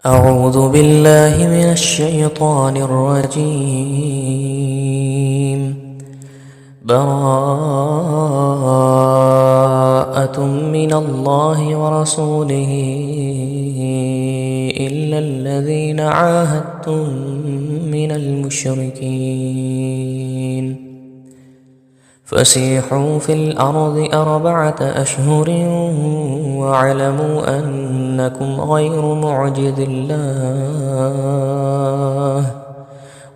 أعوذ بالله من الشيطان الرجيم. براءة من الله ورسوله إلا الذين عاهدتم من المشركين فسيحوا في الأرض 4 أشهر واعلموا أنكم غير معجز الله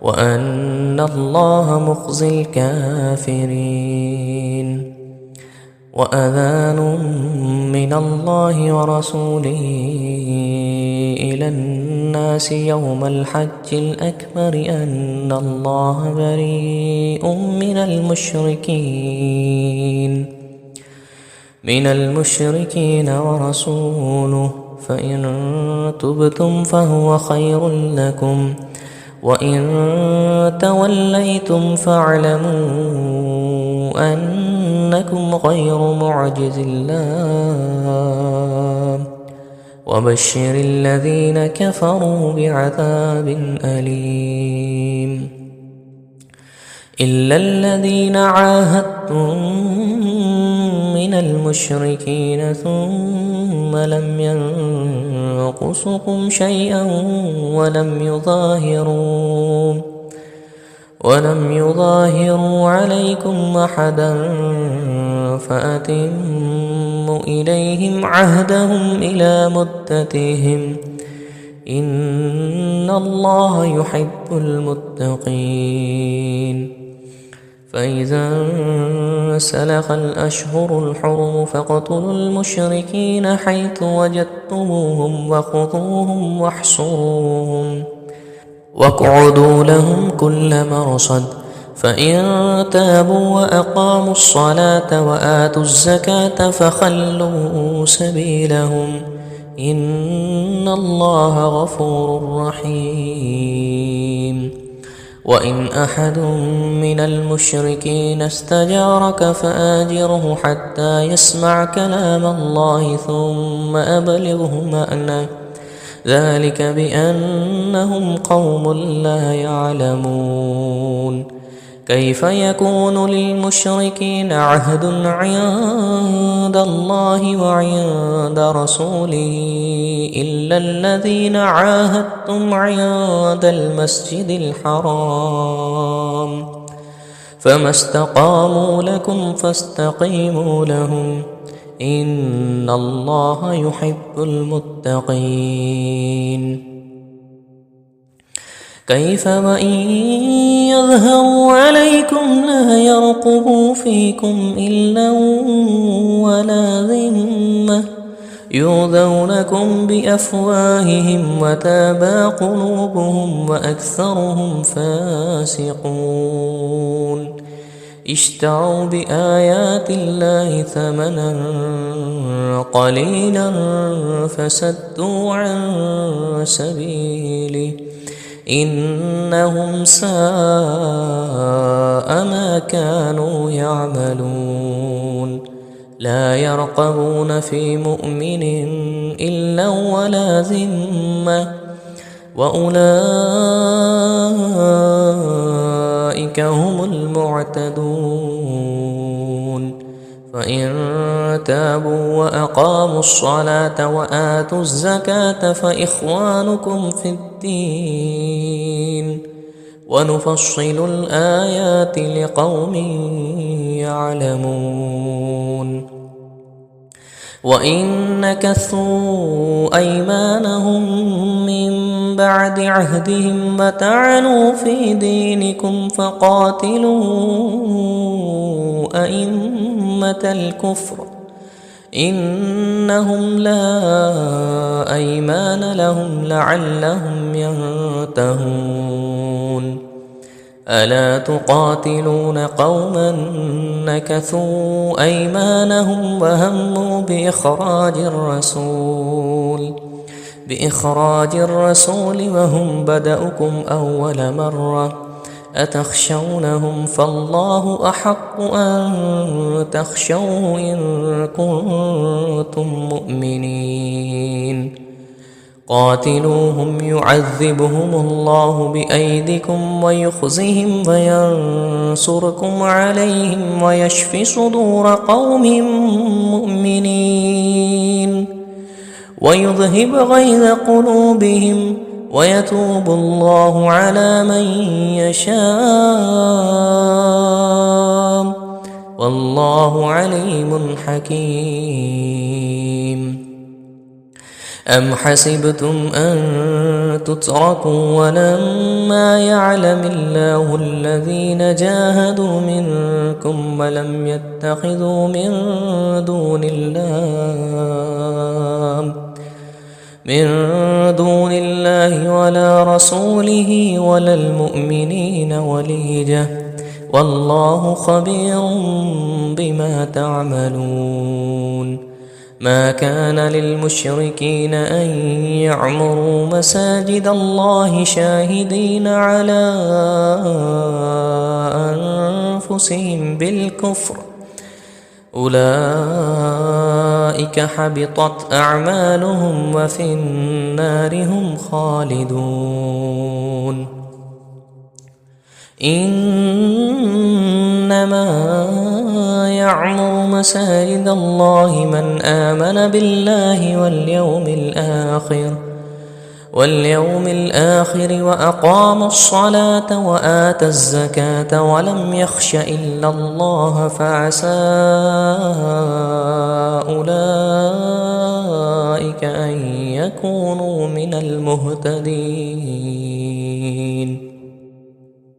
وأن الله مخزي الكافرين. وأذان من الله ورسوله إلى الناس يوم الحج الأكبر أن الله بريء من المشركين ورسوله فإن تبتم فهو خير لكم وإن توليتم فاعلموا أنكم غير معجز الله وبشر الذين كفروا بعذاب أليم. إلا الذين عاهدتم من المشركين ثم لم ينقصكم شيئا ولم يظاهروا عليكم أحدا فأتموا إليهم عهدهم إلى مدتهم إن الله يحب المتقين. فإذا انسلخ الأشهر الحرم فاقتلوا المشركين حيث وجدتموهم وخذوهم واحصروهم واقعدوا لهم كل مرصد فإن تابوا وأقاموا الصلاة وآتوا الزكاة فخلوا سبيلهم إن الله غفور رحيم. وإن أحد من المشركين استجارك فآجره حتى يسمع كلام الله ثم أبلغه مأمنه ذلك بأنهم قوم لا يعلمون. كيف يكون للمشركين عهد عند الله وعند رسوله إلا الذين عاهدتم عند المسجد الحرام فما استقاموا لكم فاستقيموا لهم إن الله يحب المتقين. كيف وإن يظهروا عليكم لا يرقبوا فيكم إلا ولا ذمة يؤذونكم بأفواههم وتابى قلوبهم وأكثرهم فاسقون. اشتروا بآيات الله ثمنا قليلا فسدوا عن سبيله إنهم ساء ما كانوا يعملون. لا يرقبون في مؤمن إلا ولا ذمة وأولئك هم المعتدون. فإن تابوا وأقاموا الصلاة وآتوا الزكاة فإخوانكم في الدين ونفصل الآيات لقوم يعلمون. وإن نكثوا أيمانهم من بعد عهدهم وطعنوا في دينكم فقاتلوا أئمة الكفر إنهم لا أيمان لهم لعلهم ينتهون. ألا تقاتلون قوما نكثوا أيمانهم وهموا بإخراج الرسول وهم بدأكم أول مرة أتخشونهم فالله أحق أن تخشوه إن كنتم مؤمنين قاتلوهم يعذبهم الله بأيديكم ويخزهم وينصركم عليهم ويشف صدور قوم مؤمنين ويذهب غيظ قلوبهم ويتوب الله على من يشاء والله عليم حكيم. أم حسبتم أن تتركوا ولما يعلم الله الذين جاهدوا منكم ولم يتخذوا من دون الله ولا رسوله ولا المؤمنين وليجة والله خبير بما تعملون. ما كان للمشركين أن يعمروا مساجد الله شاهدين على أنفسهم بالكفر أولئك حبطت أعمالهم وفي النار هم خالدون. إنما يعمر مساجد الله من آمن بالله واليوم الآخر وأقام الصلاة وآتى الزكاة ولم يخش إلا الله فعسى أولئك أن يكونوا من المهتدين.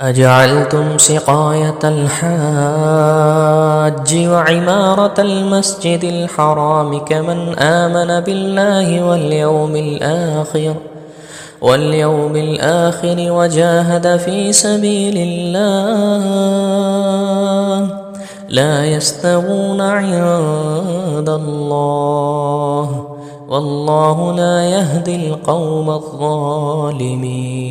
أجعلتم سقاية الحاج وعمارة المسجد الحرام كمن آمن بالله واليوم الآخر وجاهد في سبيل الله لا يستوون عند الله والله لا يهدي القوم الظالمين.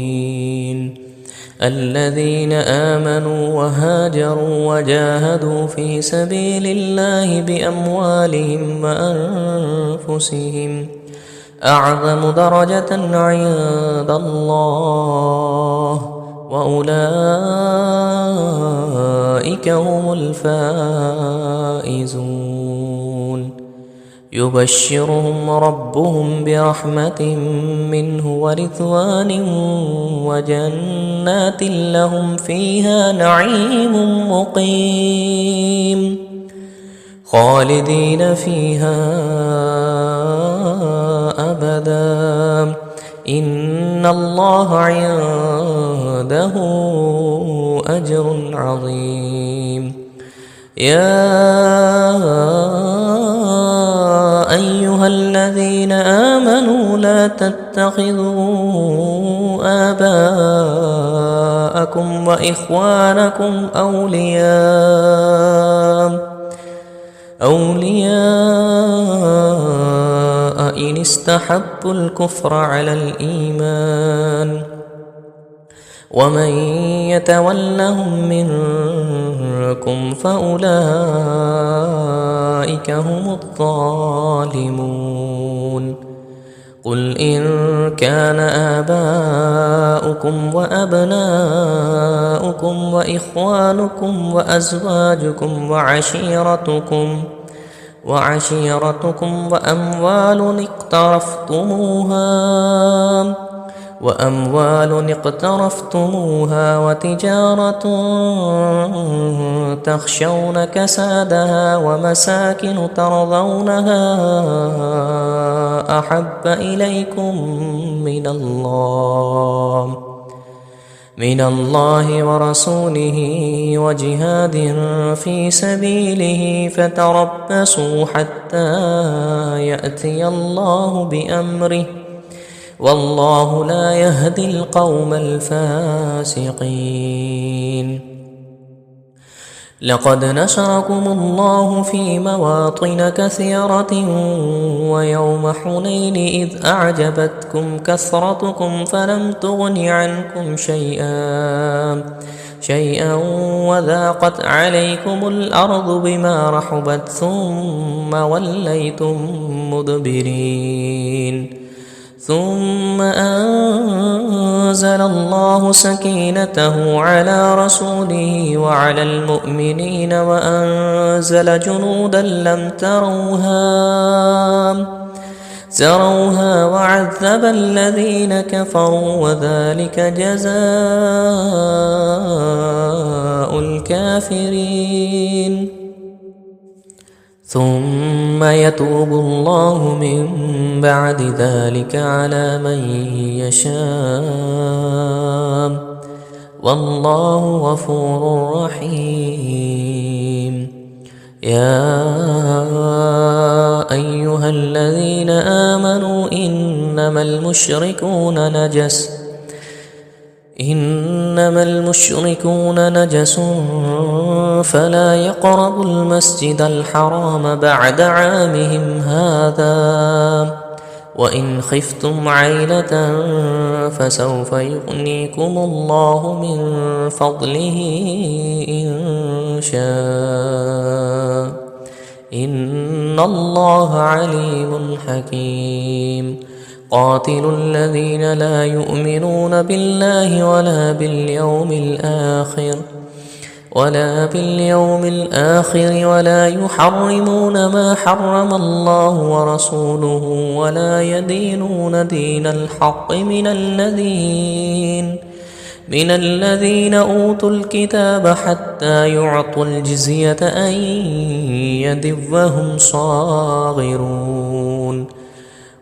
الذين آمنوا وهاجروا وجاهدوا في سبيل الله بأموالهم وأنفسهم أعظم درجة عند الله وأولئك هم الفائزون. يبشرهم ربهم برحمة منه ورضوان وجنات لهم فيها نعيم مقيم خالدين فيها أبدا إن الله عنده أجر عظيم. يا أيها الذين آمنوا لا تتخذوا آباءكم وإخوانكم أولياء إن استحبوا الكفر على الإيمان ومن يتولهم منكم فأولئك هم الظالمون. قل إن كان آباؤكم وأبناؤكم وإخوانكم وأزواجكم وعشيرتكم وأموال اقترفتموها وتجارة تخشون كسادها ومساكن ترضونها أحب إليكم من الله ورسوله وجهاد في سبيله فتربصوا حتى يأتي الله بأمره والله لا يهدي القوم الفاسقين. لقد نصركم الله في مواطن كثيرة ويوم حنين إذ أعجبتكم كثرتكم فلم تغن عنكم شيئا وذاقت عليكم الأرض بما رحبت ثم وليتم مدبرين ثم أنزل الله سكينته على رسوله وعلى المؤمنين وأنزل جنودا لم تروها وعذب الذين كفروا وذلك جزاء الكافرين. ثم يتوب الله من بعد ذلك على من يشاء والله غفور رحيم. يا أيها الذين آمنوا إنما المشركون نجس فلا يقربوا المسجد الحرام بعد عامهم هذا وإن خفتم عيلة فسوف يغنيكم الله من فضله إن شاء إن الله عليم حكيم. قاتلوا الذين لا يؤمنون بالله ولا باليوم الآخر ولا يحرمون ما حرم الله ورسوله ولا يدينون دين الحق من الذين أوتوا الكتاب حتى يعطوا الجزية عن يد وهم صاغرون.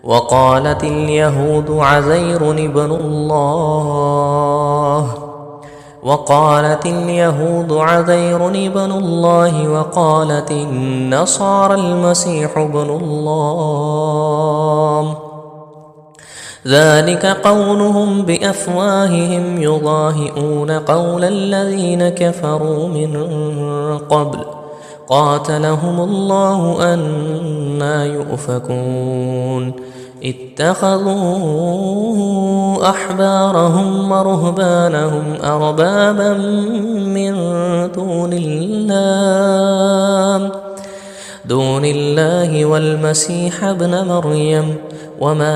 وقالت اليهود عزير ابن الله وقالت النصارى المسيح ابن الله ذلك قولهم بأفواههم يضاهئون قول الذين كفروا من قبل قاتلهم الله أنى يؤفكون. اتخذوا أحبارهم ورهبانهم أربابا من دون الله والمسيح ابن مريم وما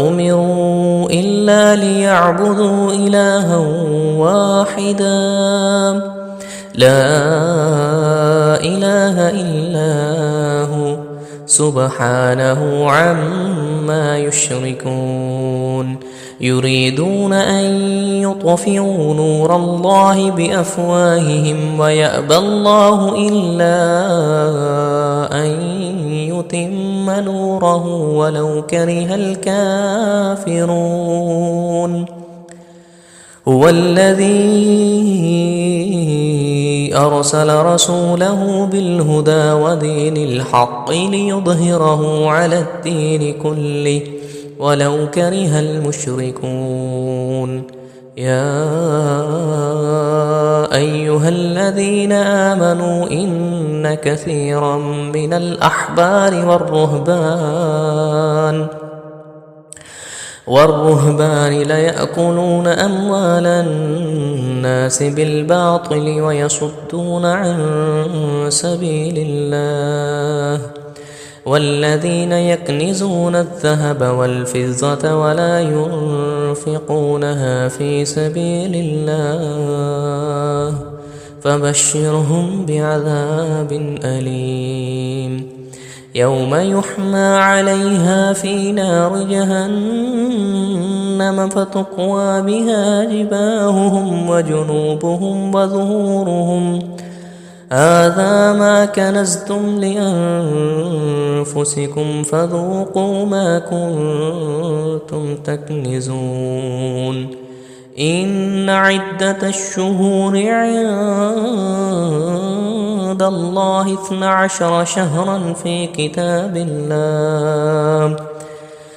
أمروا إلا ليعبدوا إلها واحدا لا إله إلا هو سبحانه عما يشركون. يريدون أن يطفئوا نور الله بأفواههم ويأبى الله إلا أن يتم نوره ولو كره الكافرون. هو الذي أرسل رسوله بالهدى ودين الحق ليظهره على الدين كله ولو كره المشركون. يا أيها الذين آمنوا إن كثيرا من الأحبار والرهبان ليأكلون أموال الناس بالباطل ويصدون عن سبيل الله. والذين يكنزون الذهب والفضة ولا ينفقونها في سبيل الله فبشرهم بعذاب أليم. يوم يحمى عليها في نار جهنم فتقوى بها جباههم وجنوبهم وظهورهم هذا ما كنزتم لأنفسكم فذوقوا ما كنتم تكنزون. إن عدة الشهور عند الله 12 شهرا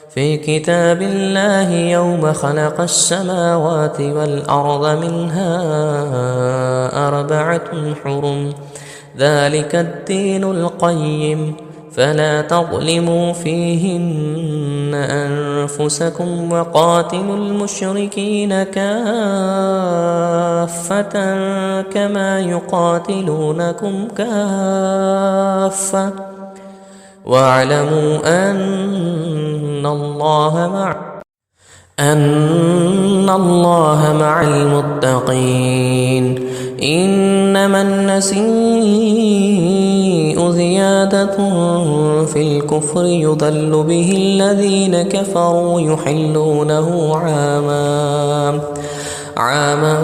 في كتاب الله يوم خلق السماوات والأرض منها 4 حرم ذلك الدين القيم فلا تظلموا فيهن أنفسكم وقاتلوا المشركين كافة كما يقاتلونكم كافة واعلموا أن الله مع المتقين. إنما النسيء زيادة في الكفر يضل به الذين كفروا يحلونه عاما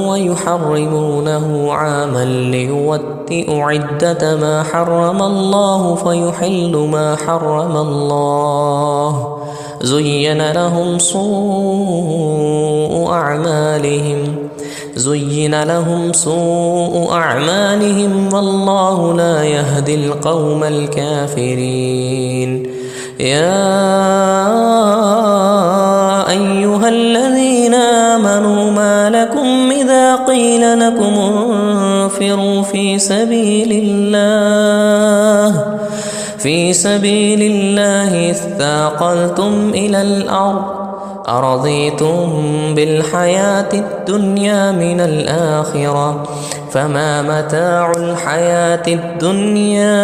ويحرمونه عاما ليوطئوا عدة ما حرم الله فيحل ما حرم الله. زين لهم سوء أعمالهم والله لا يهدي القوم الكافرين. يا أيها الذين آمنوا ما لكم إذا قيل لكم انفروا في سبيل الله اثاقلتم إلى الأرض أرضيتم بالحياة الدنيا من الآخرة فما متاع الحياة الدنيا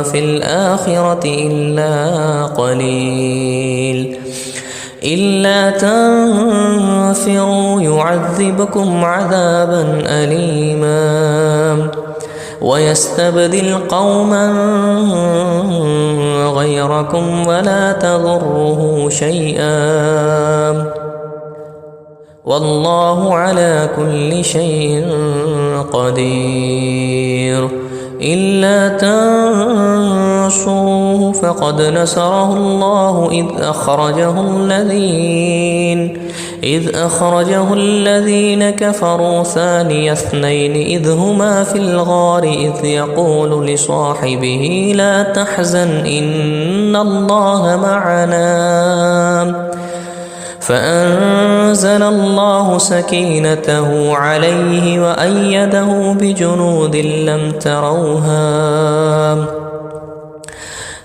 في الآخرة إلا قليل. إلا تنفروا يعذبكم عذابا أليما ويستبدل قوما غيركم ولا تضره شيئا والله على كل شيء قدير. إلا تنصروه فقد نصره الله إذ أخرجه الذين كفروا ثاني اثنين إذ هما في الغار إذ يقول لصاحبه لا تحزن إن الله معنا فأنزل الله سكينته عليه وأيده بجنود لم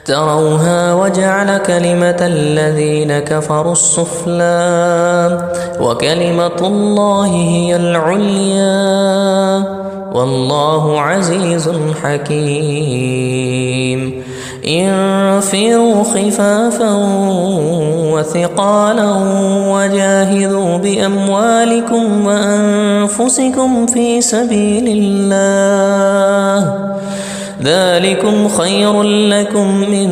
تروها وجعل كلمة الذين كفروا السفلى وكلمة الله هي العليا والله عزيز حكيم. انفروا خفافا وثقالا وجاهدوا بأموالكم وأنفسكم في سبيل الله ذلكم خير لكم إن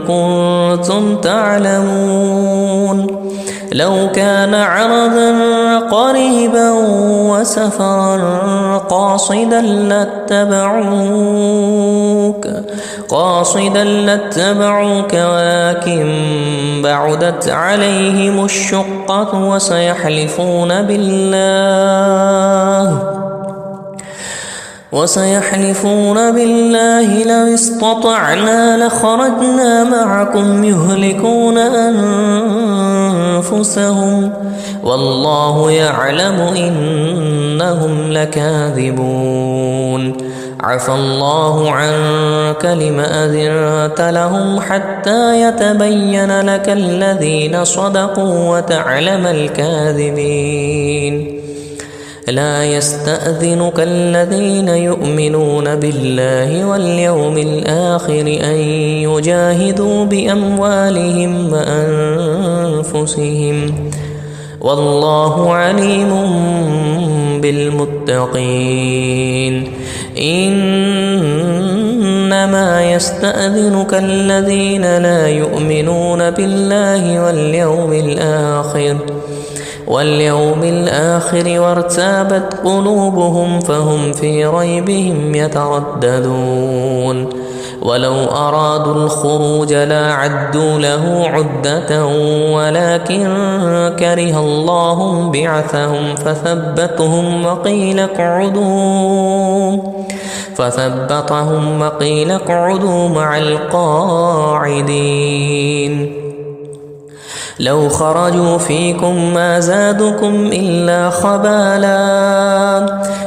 كنتم تعلمون. لو كان عرضا قريبا وسفرا قاصدا لاتبعوك ولكن بعدت عليهم الشقة وسيحلفون بالله لو استطعنا لخرجنا معكم يهلكون أنفسهم والله يعلم إنهم لكاذبون. عفى الله عنك لم أذنت لهم حتى يتبين لك الذين صدقوا وتعلم الكاذبين. لا يستأذنك الذين يؤمنون بالله واليوم الآخر أن يجاهدوا بأموالهم وأنفسهم والله عليم بالمتقين. إنما يستأذنك الذين لا يؤمنون بالله واليوم الآخر وارتابت قلوبهم فهم في ريبهم يترددون. ولو أرادوا الخروج لأعدوا له عدة ولكن كره الله بعثهم فثبتهم وقيل اقعدوا مع القاعدين. لو خرجوا فيكم ما زادكم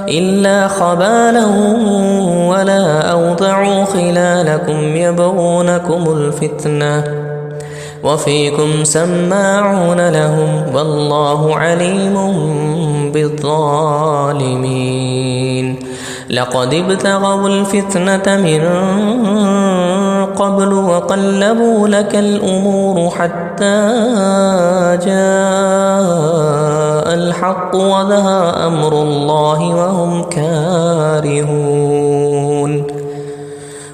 إلا خبالا ولا أوضعوا خلالكم يبغونكم الفتنة وفيكم سماعون لهم والله عليم بالظالمين. لقد ابتغوا الفتنة من قبل وقلبوا لك الأمور حتى جاء الحق وظهر أمر الله وهم كارهون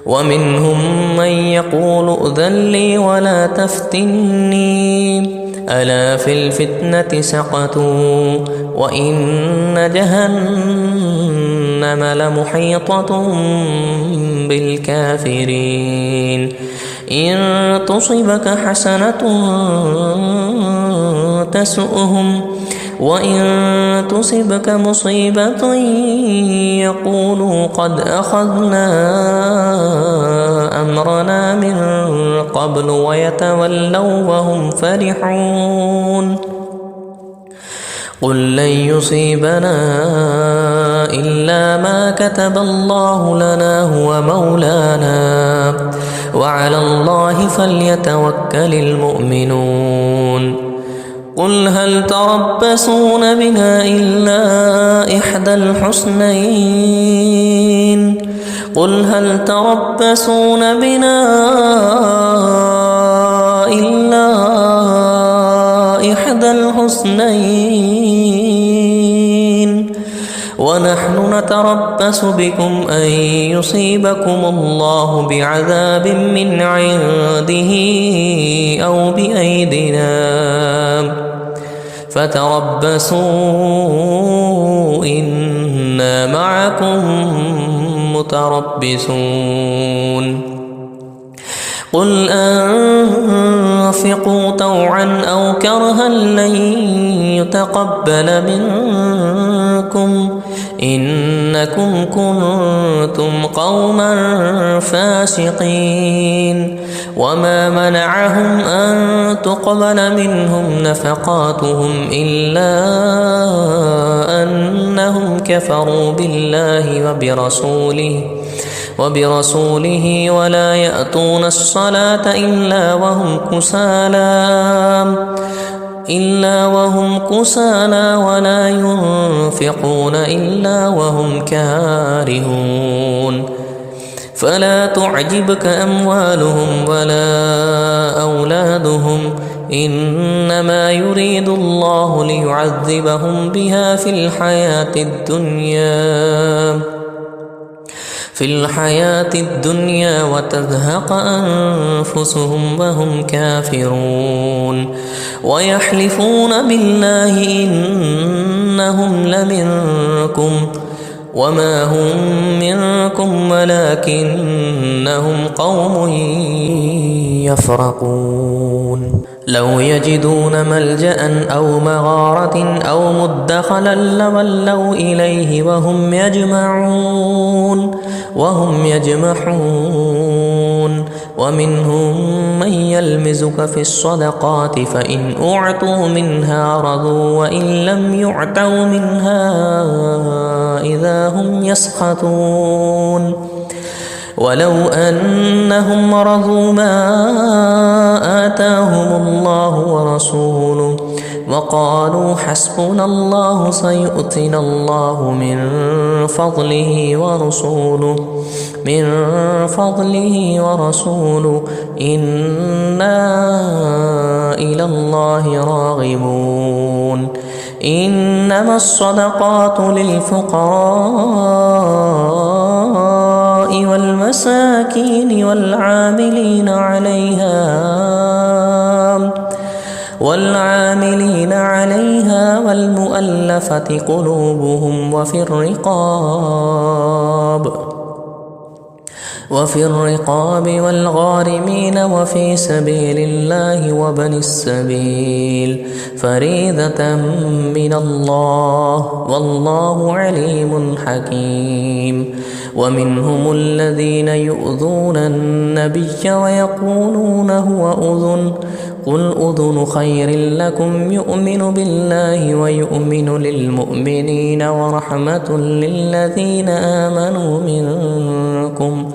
ومنهم من يقول ائذن لي ولا تفتني ألا في الفتنة سقطوا وإن جهنم لمحيطة بالكافرين إن تصبك حسنة تسؤهم وإن تصبك مصيبة يقولوا قد أخذنا أمرنا من قبل ويتولوا وهم فرحون قل لن يصيبنا إلا ما كتب الله لنا هو مولانا وعلى الله فليتوكل المؤمنون قل هل تربصون بنا إلا إحدى الحسنين قل هل تربصون بنا إلا إحدى الحسنين ونحن نتربص بكم أن يصيبكم الله بعذاب من عنده أو بأيدينا فتربصوا إنا معكم متربصون قل أنفقوا طوعا أو كرها لن يتقبل منكم إنكم كنتم قوما فاسقين وما منعهم أن تقبل منهم نفقاتهم إلا أنهم كفروا بالله وبرسوله ولا يأتون الصلاة إلا وهم كسالى ولا ينفقون إلا وهم كارهون فلا تعجبك أموالهم ولا أولادهم إنما يريد الله ليعذبهم بها في الحياة الدنيا وتزهق أنفسهم وهم كافرون ويحلفون بالله إنهم لمنكم وما هم منكم ولكنهم قوم يفرقون لو يجدون ملجأ أو مغارة أو مدخلا لولوا إليه وهم يجمحون ومنهم من يلمزك في الصدقات فإن أعطوا منها رضوا وإن لم يعطوا منها إذا هم يسخطون ولو أنهم رضوا ما آتاهم الله ورسوله وقالوا حسبنا الله سيؤتنا الله من فضله ورسوله إنا إلى الله راغبون إنما الصدقات للفقراء والمساكين والعاملين عليها والمؤلفة قلوبهم وفي الرقاب والغارمين وفي سبيل الله وابن السبيل فريضة من الله والله عليم حكيم ومنهم الذين يؤذون النبي ويقولون هو أذن قل أذن خير لكم يؤمن بالله ويؤمن للمؤمنين ورحمة للذين آمنوا منكم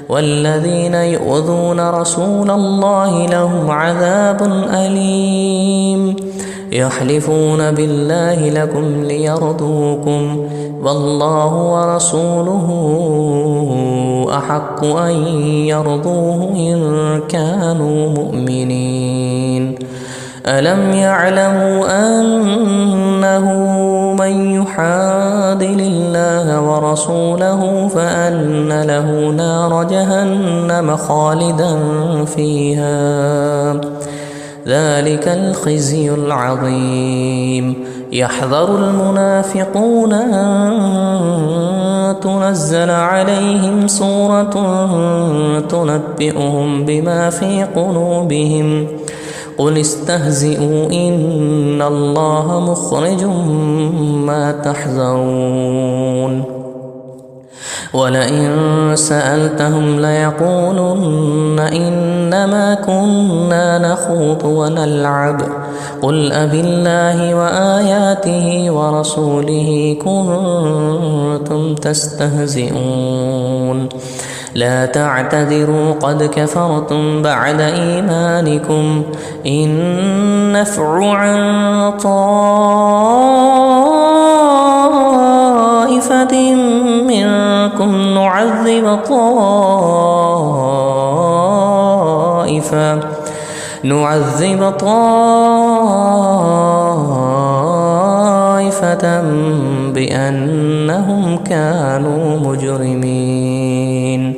والذين يؤذون رسول الله لهم عذاب أليم يحلفون بالله لكم ليرضوكم والله ورسوله أحق أن يرضوه إن كانوا مؤمنين. ألم يعلموا أنه من يحادل الله ورسوله فأن له نار جهنم خالدا فيها ذلك الخزي العظيم. يحذر المنافقون أن تنزل عليهم سورة تنبئهم بما في قلوبهم قل استهزئوا إن الله مخرج ما تحذرون. ولئن سألتهم ليقولن إنما كنا نخوض ونلعب قل أبالله وآياته ورسوله كنتم تستهزئون. لا تعتذروا قد كفرتم بعد إيمانكم إن نعفو عن طائفة منكم نعذب طائفة بأنهم كانوا مجرمين.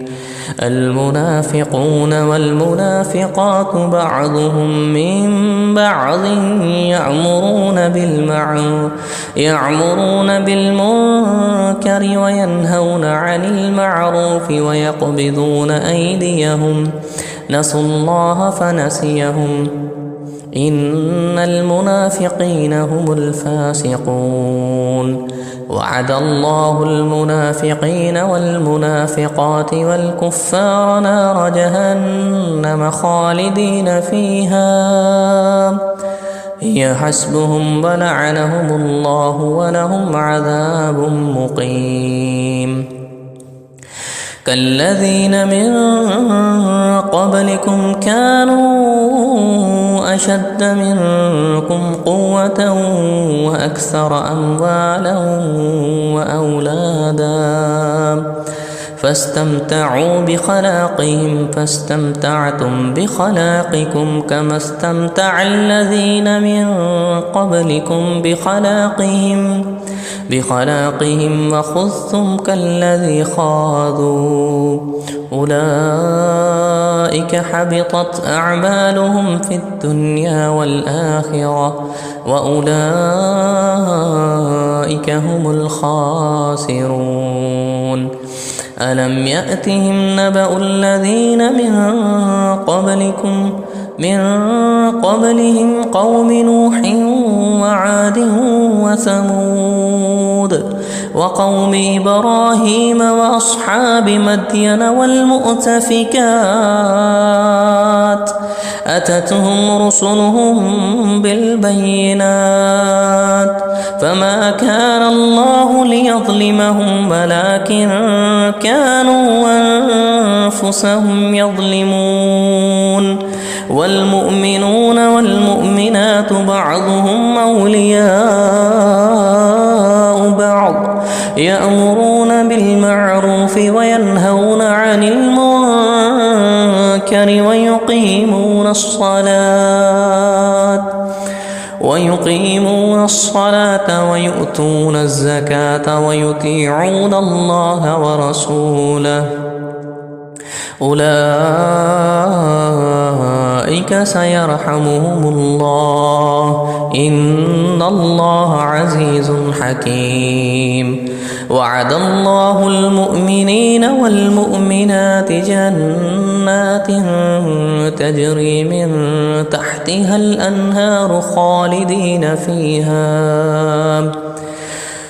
المنافقون والمنافقات بعضهم من بعض يأمرون بالمنكر وينهون عن المعروف ويقبضون أيديهم نسوا الله فنسيهم إن المنافقين هم الفاسقون. وعد الله المنافقين والمنافقات والكفار نار جهنم خالدين فيها هي حسبهم ولعنهم الله ولهم عذاب مقيم. كالذين من قبلكم كانوا أشد منكم قوة وأكثر أموالا وأولادا فاستمتعوا بخلاقهم فاستمتعتم بخلاقكم كما استمتع الذين من قبلكم بخلاقهم وخذتم كالذي خاضوا أولئك حبطت أعمالهم في الدنيا والآخرة وأولئك هم الخاسرون. ألم يأتهم نبأ الذين من قبلهم قوم نوح وعاد وثمود وقوم إبراهيم وأصحاب مدين والمؤتفكات أتتهم رسلهم بالبينات فما كان الله ليظلمهم ولكن كانوا أنفسهم يظلمون. والمؤمنون والمؤمنات بعضهم أولياء بعض يأمرون بالمعروف وينهون عن المنكر ويقيمون الصلاة ويؤتون الزكاة ويطيعون الله ورسوله أولئك سيرحمهم الله إن الله عزيز حكيم. وعد الله المؤمنين والمؤمنات جنات تجري من تحتها الأنهار خالدين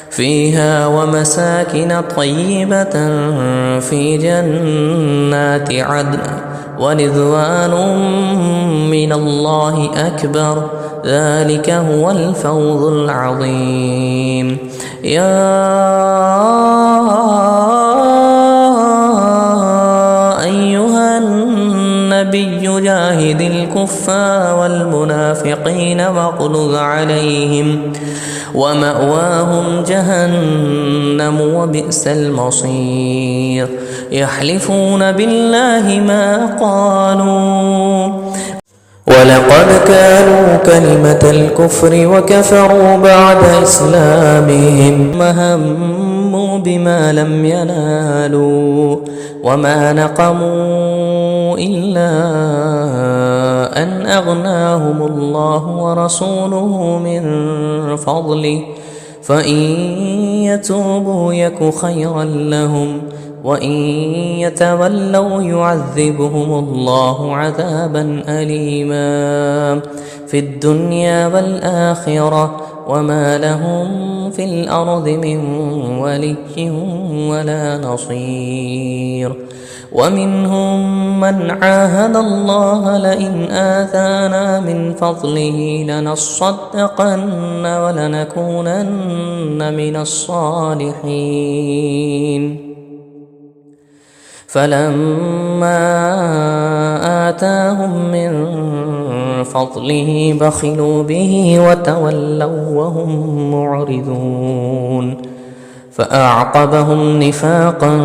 فيها ومساكن طيبة في جنات عدن ورضوان من الله أكبر ذلك هو الفوز العظيم. يا أيها النبي النبي جاهد الكفار والمنافقين واغلظ عليهم ومأواهم جهنم وبئس المصير يحلفون بالله ما قالوا ولقد كانوا كلمة الكفر وكفروا بعد إسلامهم وهموا بما لم ينالوا وما نقموا إلا أن أغناهم الله ورسوله من فضله فإن يتوبوا يك خيرا لهم وإن يتولوا يعذبهم الله عذابا أليما في الدنيا والآخرة وما لهم في الأرض من ولي ولا نصير ومنهم من عاهد الله لئن آتانا من فضله لنصدقن ولنكونن من الصالحين فلما آتاهم من فضله بخلوا به وتولوا وهم معرضون فأعقبهم نفاقا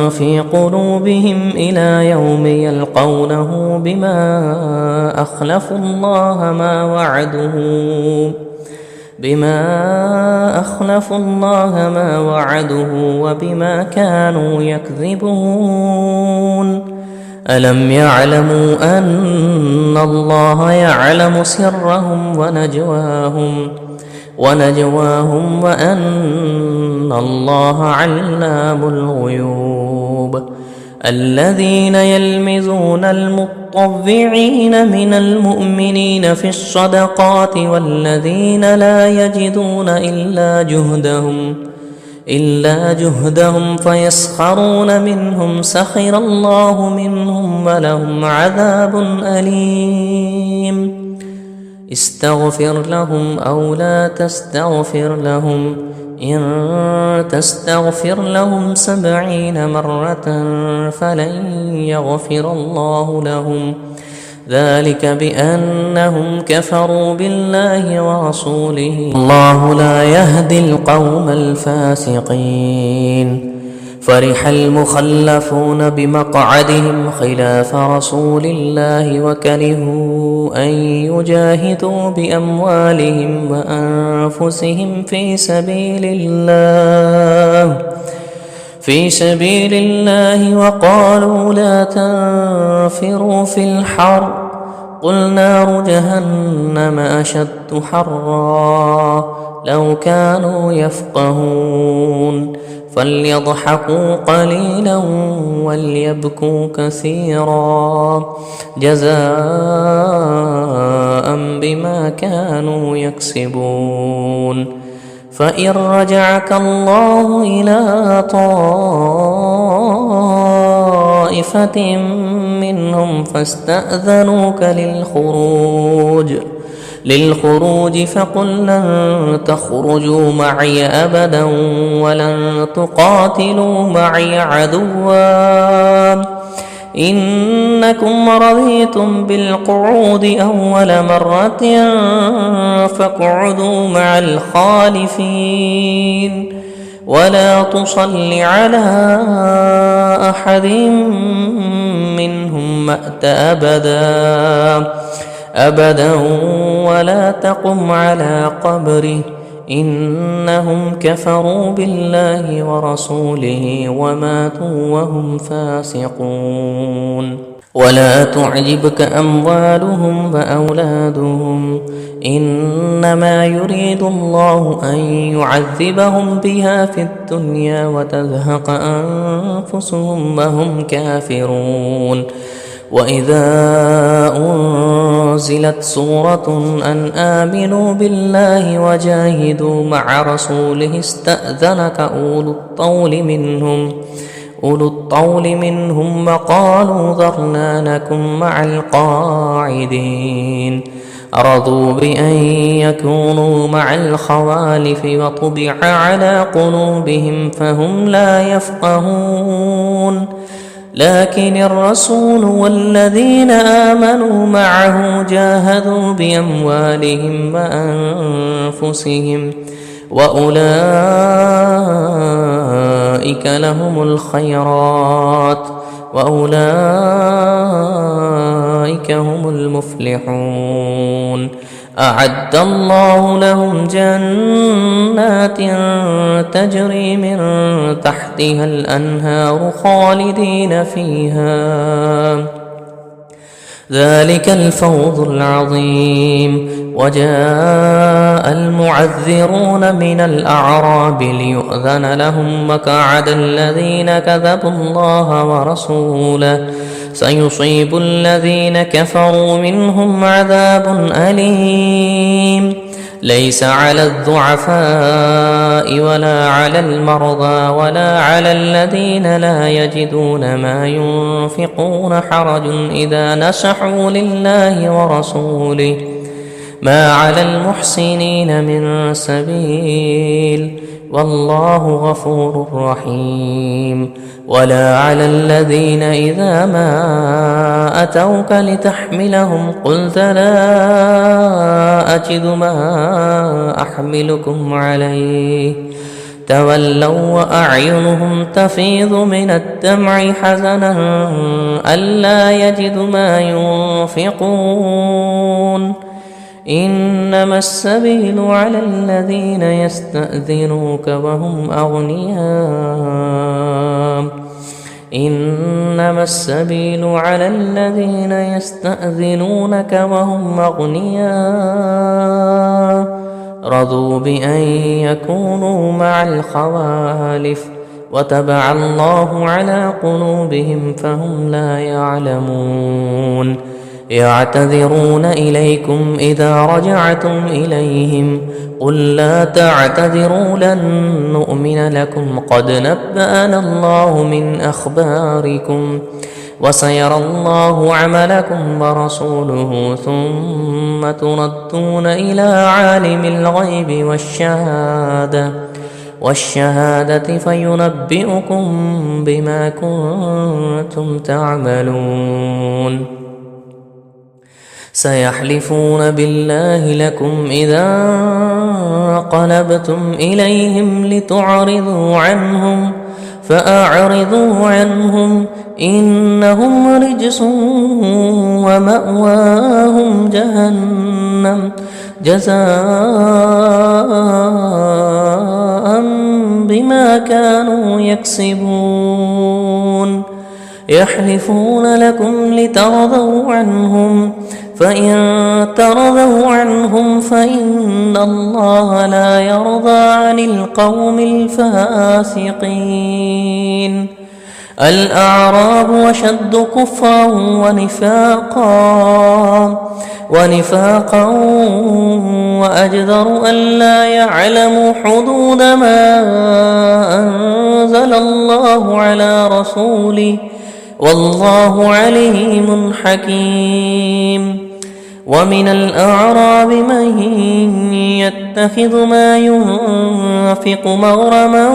في قلوبهم إلى يوم يلقونه بما أخلفوا الله ما وعدوه وبما كانوا يكذبون ألم يعلموا أن الله يعلم سرهم ونجواهم وأن الله علام الغيوب الذين يلمزون المطوعين من المؤمنين في الصدقات والذين لا يجدون إلا جهدهم فيسخرون منهم سخر الله منهم ولهم عذاب أليم استغفر لهم أو لا تستغفر لهم إن تستغفر لهم 70 مرة فلن يغفر الله لهم ذلك بأنهم كفروا بالله ورسوله الله لا يهدي القوم الفاسقين فرح المخلفون بمقعدهم خلاف رسول الله وكرهوا أن يجاهدوا بأموالهم وأنفسهم في سبيل الله وقالوا لا تنفروا في الحر قل نار جهنم أشد حرا لو كانوا يفقهون فليضحكوا قليلا وليبكوا كثيرا جزاء بما كانوا يكسبون فإن رجعك الله إلى طائفة منهم فاستأذنوك للخروج فقل لن تخرجوا معي أبدا ولن تقاتلوا معي عدوا إنكم رضيتم بالقعود أول مرة فاقعدوا مع الخالفين ولا تصل على أحد منهم مات أبدا ولا تقم على قبره إنهم كفروا بالله ورسوله وماتوا وهم فاسقون ولا تعجبك أموالهم وأولادهم إنما يريد الله أن يعذبهم بها في الدنيا وتزهق أنفسهم وهم كافرون وإذا أنزلت سورة أن آمنوا بالله وجاهدوا مع رسوله استأذنك أولو الطول منهم وقالوا ذرنا نكن مع القاعدين رضوا بأن يكونوا مع الخوالف وطبع على قلوبهم فهم لا يفقهون لكن الرسول والذين آمنوا معه جاهدوا بأموالهم وأنفسهم وأولئك لهم الخيرات وأولئك هم المفلحون. أعد الله لهم جنات تجري من تحتها الأنهار خالدين فيها، ذلك الفوز العظيم. وجاء المعذرون من الأعراب ليؤذن لهم وقعد الذين كذبوا الله ورسوله، سيصيب الذين كفروا منهم عذاب أليم. ليس على الضعفاء ولا على المرضى ولا على الذين لا يجدون ما ينفقون حرج إذا نصحوا لله ورسوله، ما على المحسنين من سبيل، والله غفور رحيم. ولا على الذين إذا ما أتوك لتحملهم قلت لا أجد ما أحملكم عليه تولوا وأعينهم تفيض من الدمع حزنا ألا يجدوا ما ينفقون. إنما السبيل على الذين يستأذنونك وهم أغنياء إنما السبيل على الذين يستأذنونك وهم أغنياء رضوا بأن يكونوا مع الخوالف وطبع الله على قلوبهم فهم لا يعلمون. يعتذرون إليكم إذا رجعتم إليهم قل لا تعتذروا لن نؤمن لكم قد نبأنا الله من أخباركم وسيرى الله عملكم ورسوله ثم تردون إلى عالم الغيب والشهادة فينبئكم بما كنتم تعملون. سيحلفون بالله لكم إذا انقلبتم إليهم لتعرضوا عنهم فأعرضوا عنهم إنهم رجس ومأواهم جهنم جزاء بما كانوا يكسبون. يحلفون لكم لترضوا عنهم فإن ترضوا عنهم فإن الله لا يرضى عن القوم الفاسقين. الأعراب أشد كفرا ونفاقا وأجدر ألا يعلموا حدود ما أنزل الله على رسوله والله عليم حكيم. ومن الأعراب من يتخذ ما ينفق مغرما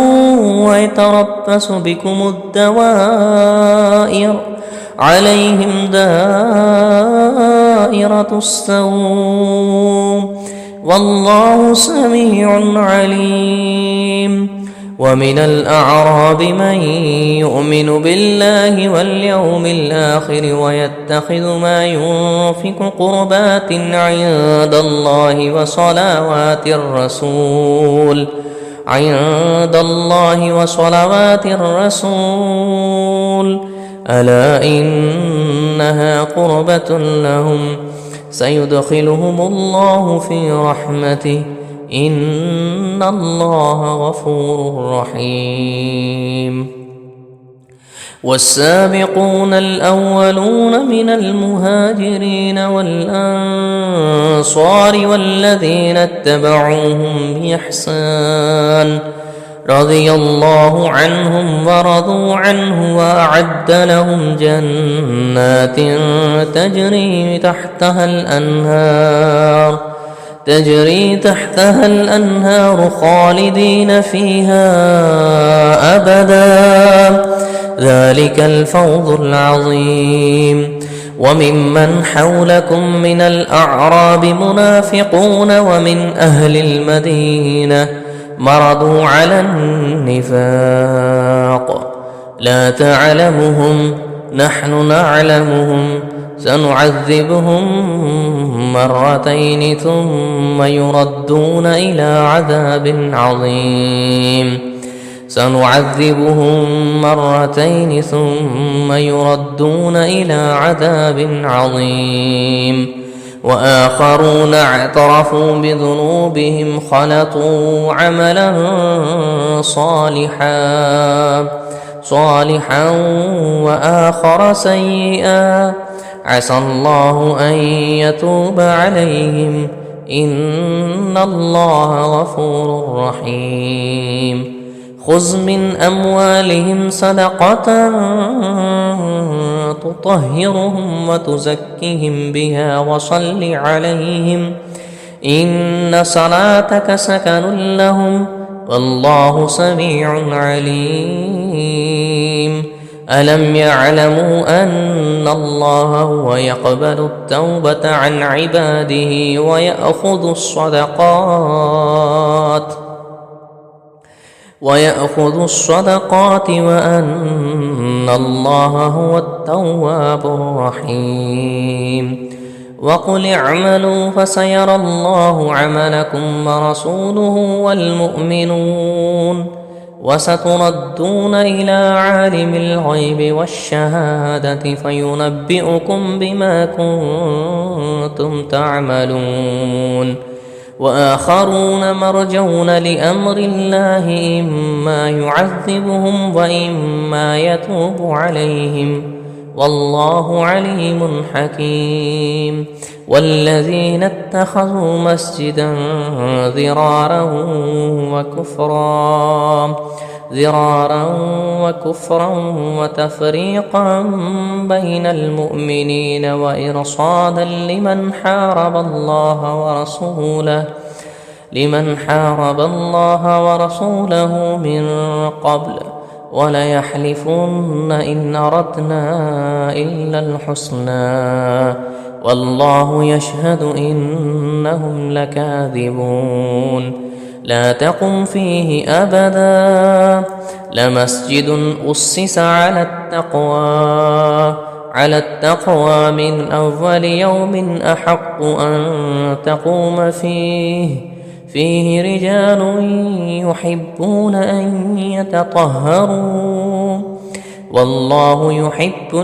ويتربص بكم الدوائر عليهم دائرة السوء والله سميع عليم. ومن الأعراب من يؤمن بالله واليوم الآخر ويتخذ ما ينفق قربات عند الله وصلوات الرسول ألا إنها قربة لهم سيدخلهم الله في رحمته إن الله غفور رحيم. والسابقون الأولون من المهاجرين والأنصار والذين اتبعوهم بإحسان رضي الله عنهم ورضوا عنه وأعد لهم جنات تجري تحتها الأنهار خالدين فيها أبدا ذلك الفوز العظيم. وممن حولكم من الأعراب منافقون ومن أهل المدينة مرضوا على النفاق لا تعلمهم نحن نعلمهم سنعذبهم مرتين ثم يردون إلى عذاب عظيم سنعذبهم مرتين ثم يردون إلى عذاب عظيم. وآخرون اعترفوا بذنوبهم خلطوا عملا صالحا وآخر سيئا عسى الله أن يتوب عليهم إن الله غفور رحيم. خذ من أموالهم صدقة تطهرهم وتزكيهم بها وصل عليهم إن صلاتك سكن لهم والله سميع عليم. ألم يعلموا أن الله هو يقبل التوبة عن عباده ويأخذ الصدقات وأن الله هو التواب الرحيم. وقل اعملوا فسيرى الله عملكم ورسوله والمؤمنون وستردون إلى عالم الغيب والشهادة فينبئكم بما كنتم تعملون. وآخرون مرجون لأمر الله إما يعذبهم وإما يتوب عليهم والله عليم حكيم. والذين اتخذوا مسجدا ضرارا وكفرا وتفريقا بين المؤمنين وإرصادا لمن حارب الله ورسوله من قبل وليحلفن إن أردنا إلا الحسنى والله يشهد إنهم لكاذبون. لا تقم فيه أبدا لمسجد أسس على التقوى من أول يوم أحق أن تقوم فيه رجال يحبون أن يتطهروا والله يحب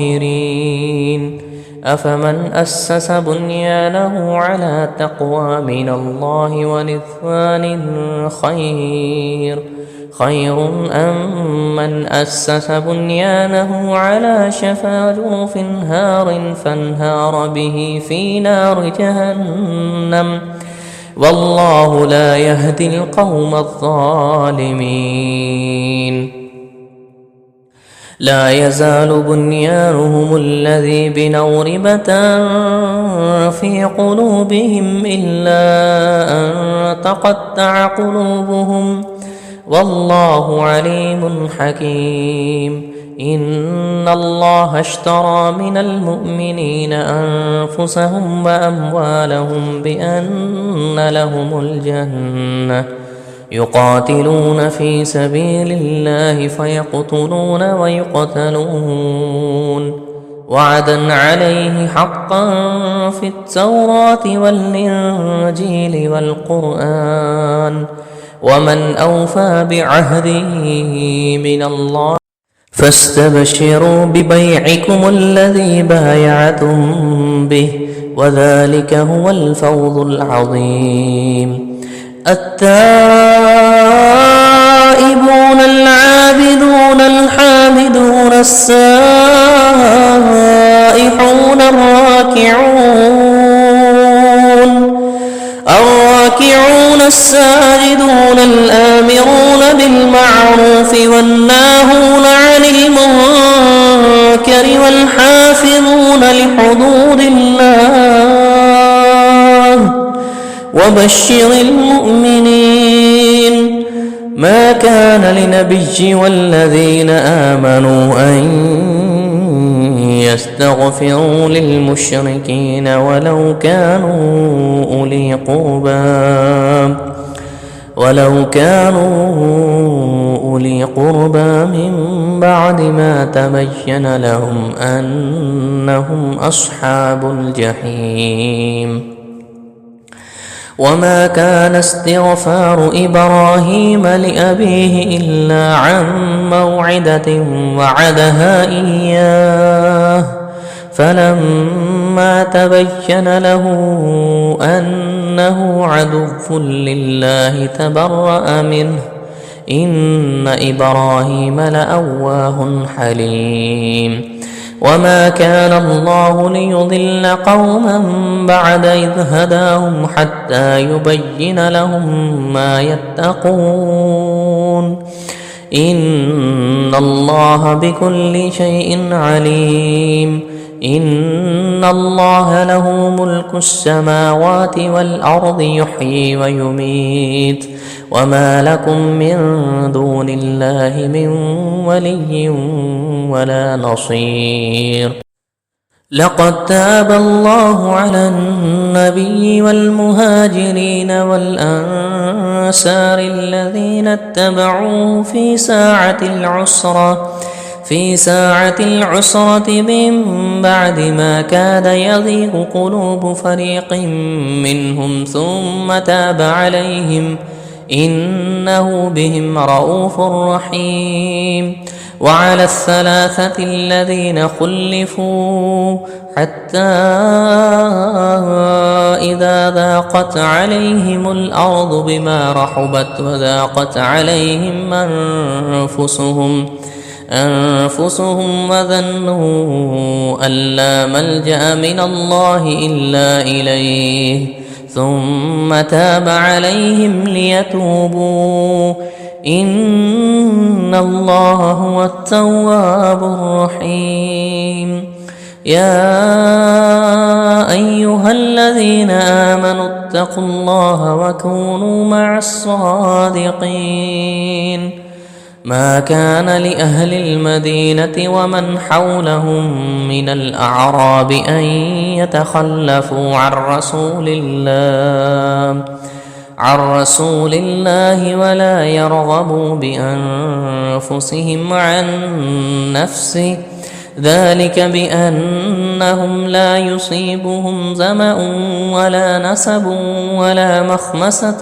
المتطهرين. أفمن أسس بنيانه على تقوى من الله ورضوان خير أم من أسس بنيانه على شفا جرف هار فانهار به في نار جهنم والله لا يهدي القوم الظالمين. لا يزال بنيانهم الذي بنوا ريبة في قلوبهم إلا أن تقطع قلوبهم والله عليم حكيم. إن الله اشترى من المؤمنين أنفسهم وأموالهم بأن لهم الجنة يقاتلون في سبيل الله فيقتلون ويقتلون وعدا عليه حقا في التوراة والإنجيل والقرآن ومن أوفى بعهده من الله فاستبشروا ببيعكم الذي بايعتم به وذلك هو الفوز العظيم. التائبون العابدون الحامدون السائحون الراكعون الساجدون الآمرون بالمعروف والناهون عن المنكر والحافظون لحدود الله وبشر المؤمنين. ما كان لنبي والذين آمنوا أن يستغفروا للمشركين ولو كانوا أولي قربى من بعد ما تبين لهم أنهم أصحاب الجحيم. وما كان استغفار إبراهيم لأبيه إلا عن موعدة وعدها إياه فلما تبين له أنه عدو لله تبرأ منه إن إبراهيم لأواه حليم. وما كان الله ليضل قوما بعد إذ هداهم حتى يبين لهم ما يتقون إن الله بكل شيء عليم. إن الله له ملك السماوات والأرض يحيي ويميت وما لكم من دون الله من ولي ولا نصير. لقد تاب الله على النبي والمهاجرين والأنصار الذين اتبعوه في ساعة العسرة من بعد ما كاد يضيق قلوب فريق منهم ثم تاب عليهم إنه بهم رءوف رحيم. وعلى الثلاثة الذين خلفوا حتى إذا ضاقت عليهم الأرض بما رحبت وضاقت عليهم أنفسهم وظنوا أن لا ملجأ من الله إلا إليه ثم تاب عليهم ليتوبوا إن الله هو التواب الرحيم. يا أيها الذين آمنوا اتقوا الله وكونوا مع الصادقين. ما كان لأهل المدينة ومن حولهم من الأعراب أن يتخلفوا عن رسول الله ولا يرغبوا بأنفسهم عن نفسه ذلك بأنهم لا يصيبهم ظمأ ولا نصب ولا مخمصة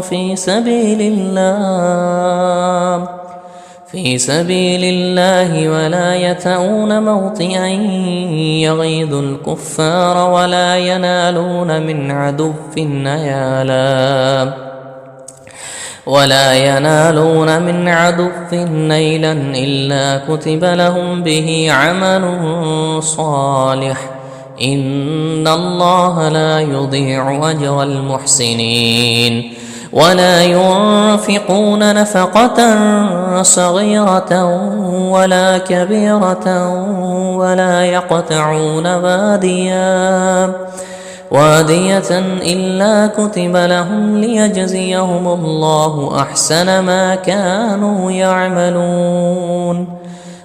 في سبيل الله ولا يطؤون موطئا يغيظ الكفار ولا ينالون من عدو نيلا إلا كتب لهم به عمل صالح إن الله لا يضيع أجر المحسنين. ولا ينفقون نفقة صغيرة ولا كبيرة ولا يقطعون وادية إلا كتب لهم ليجزيهم الله أحسن ما كانوا يعملون.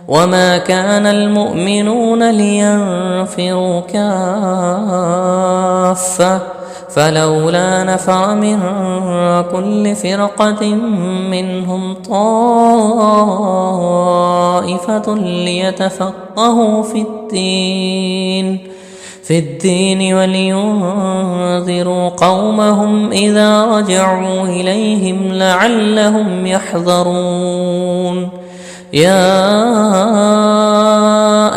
وما كان المؤمنون لينفروا كافة فلولا نفر من كل فرقة منهم طائفة ليتفقهوا في الدين ولينذروا قومهم إذا رجعوا إليهم لعلهم يحذرون. يا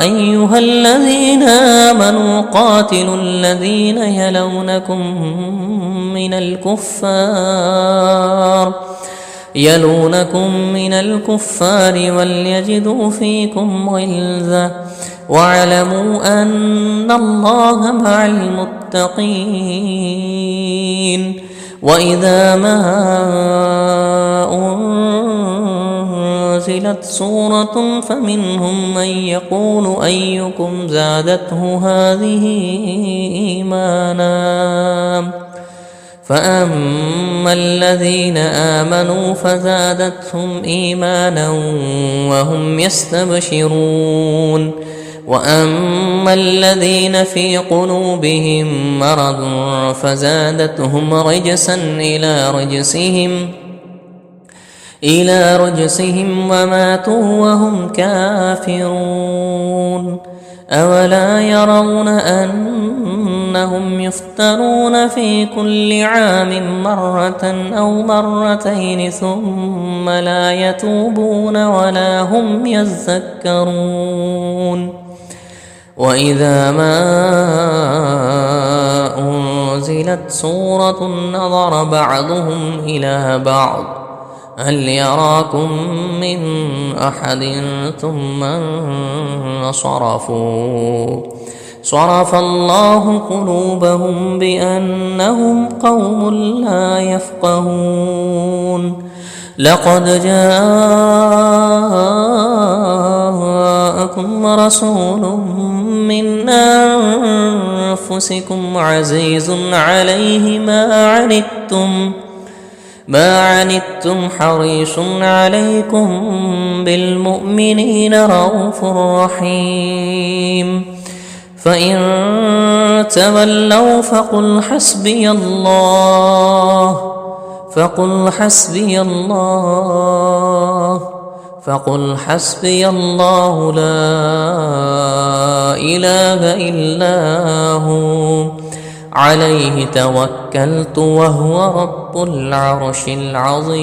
أيها الذين آمنوا قاتلوا الذين يلونكم من الكفار وليجدوا فيكم غلظة واعلموا أن الله مع المتقين. وإذا ما أنزلت سورة فمنهم من يقول أيكم زادته هذه إيمانا فأما الذين آمنوا فزادتهم إيمانا وهم يستبشرون وأما الذين في قلوبهم مرض فزادتهم رجسا إلى رجسهم وماتوا وهم كافرون أولا يرون أنهم يفتنون في كل عام مرة أو مرتين ثم لا يتوبون ولا هم يذكرون وإذا ما أنزلت سورة نظر بعضهم إلى بعض هل يراكم من أحد ثم صرف الله قلوبهم بأنهم قوم لا يفقهون لقد جاءكم رسول من أنفسكم عزيز عليه ما عنتم حريص عليكم بالمؤمنين رؤوف رحيم فإن تولوا فقل حسبي الله لا إله إلا هو عليه توكلت وهو رب العرش العظيم.